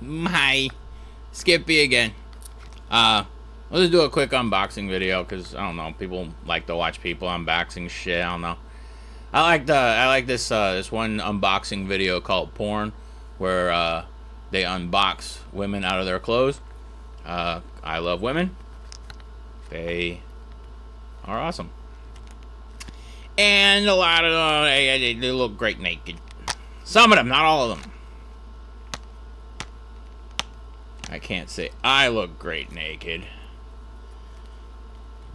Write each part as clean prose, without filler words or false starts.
Hi, Skippy again. Let's just do a quick unboxing video because I don't know, people like to watch people unboxing shit. I don't know. I like this one unboxing video called Porn, where they unbox women out of their clothes. I love women. They are awesome, and a lot of they look great naked. Some of them, not all of them. I can't say I look great naked,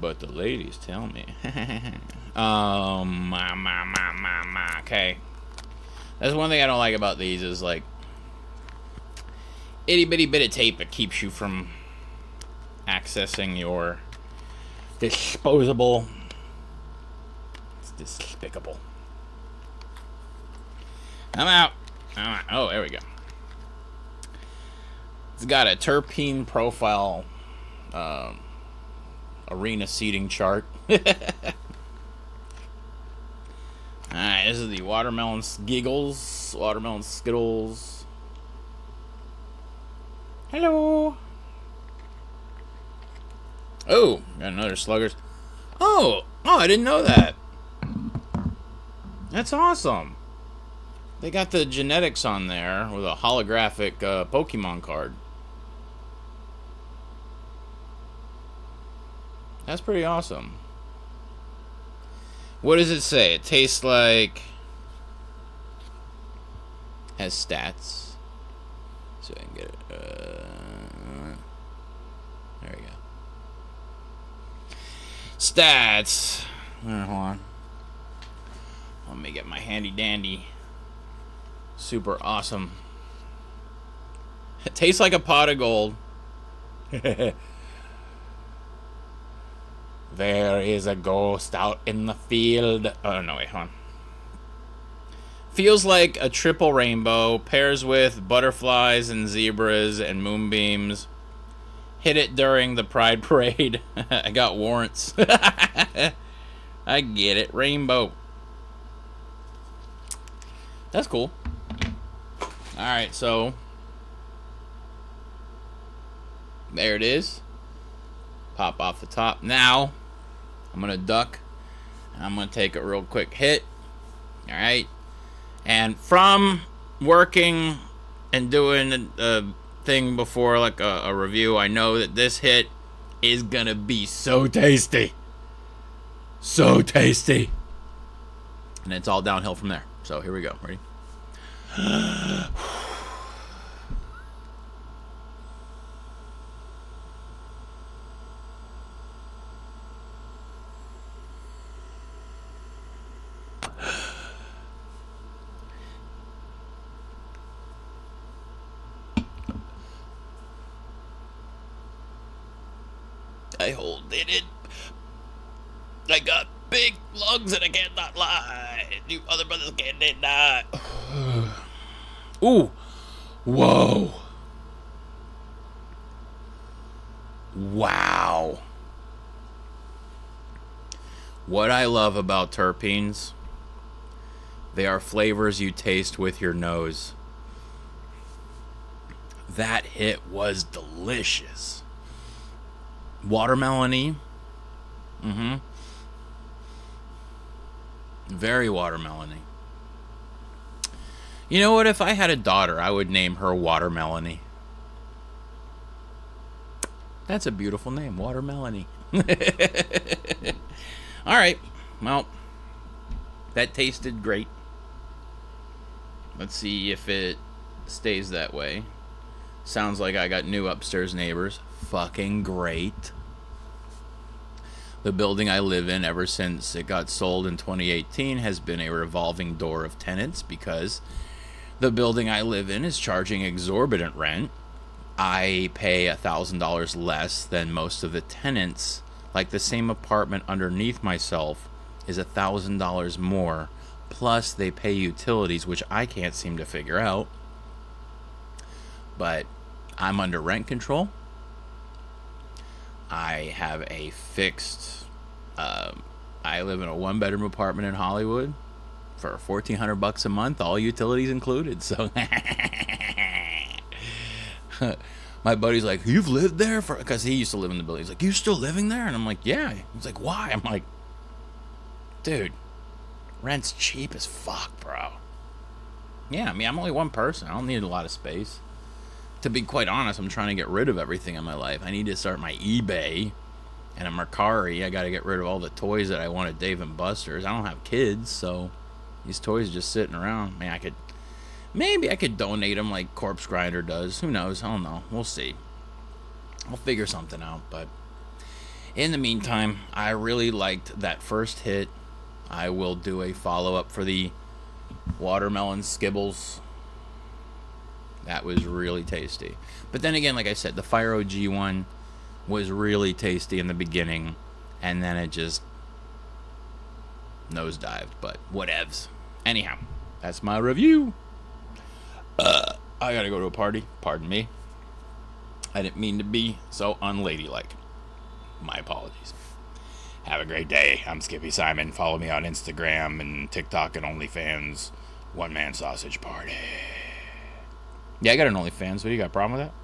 but the ladies tell me. Okay. That's one thing I don't like about these is like itty bitty bit of tape that keeps you from accessing your disposable. It's despicable. I'm out. Oh, there we go. It's got a terpene profile arena seating chart. Alright, this is the watermelon Skittles. Watermelon Skittles. Hello. Oh, got another Slugger'S. Oh, I didn't know that. That's awesome. They got the genetics on there with a holographic Pokemon card. That's pretty awesome. What does it say? It tastes like... has stats. So I can get it. There we go. Stats. Hold on. Let me get my handy dandy. Super awesome. It tastes like a pot of gold. There is a ghost out in the field. Oh, no, wait, hold on. Feels like a triple rainbow. Pairs with butterflies and zebras and moonbeams. Hit it during the Pride Parade. I got warrants. I get it. Rainbow. That's cool. Alright, so there it is. Pop off the top. Now I'm gonna duck and I'm gonna take a real quick hit. Alright. And from working and doing a thing before, like a review, I know that this hit is gonna be so tasty. So tasty. And it's all downhill from there. So here we go. Ready? I hold it. I got big lungs and I cannot lie. You other brothers can't deny. Ooh. Whoa. Wow. What I love about terpenes, they are flavors you taste with your nose. That hit was delicious. Watermelon-y. Very watermelon-y. You know what? If I had a daughter, I would name her Watermelon-y. That's a beautiful name, Watermelon-y. Alright. Well, that tasted great. Let's see if it stays that way. Sounds like I got new upstairs neighbors. Fucking great. The building I live in, ever since it got sold in 2018, has been a revolving door of tenants because the building I live in is charging exorbitant rent. I pay $1,000 less than most of the tenants. Like the same apartment underneath myself is $1,000 more. Plus they pay utilities, which I can't seem to figure out. But I'm under rent control. I have a fixed... I live in a one-bedroom apartment in Hollywood for $1,400 a month, all utilities included. So My buddy's like, you've lived there for, because he used to live in the building. He's like, you still living there? And I'm like, yeah. He's like, why? I'm like, dude, rent's cheap as fuck, bro. Yeah, I mean, I'm only one person. I don't need a lot of space. To be quite honest, I'm trying to get rid of everything in my life. I need to start my eBay and a Mercari. I got to get rid of all the toys that I want at Dave & Buster's. I don't have kids, so these toys are just sitting around. I mean, maybe I could donate them like Corpse Grinder does. Who knows? I don't know. We'll see. I'll figure something out. But in the meantime, I really liked that first hit. I will do a follow-up for the watermelon Skittlez. That was really tasty. But then again, like I said, the Fire OG one was really tasty in the beginning, and then it just nosedived. But whatevs. Anyhow, that's my review. I gotta go to a party. Pardon me. I didn't mean to be so unladylike. My apologies. Have a great day. I'm skippysimon. Follow me on Instagram and TikTok and OnlyFans. One Man Sausage Party. Yeah, I got an OnlyFans. What do you got? A problem with that?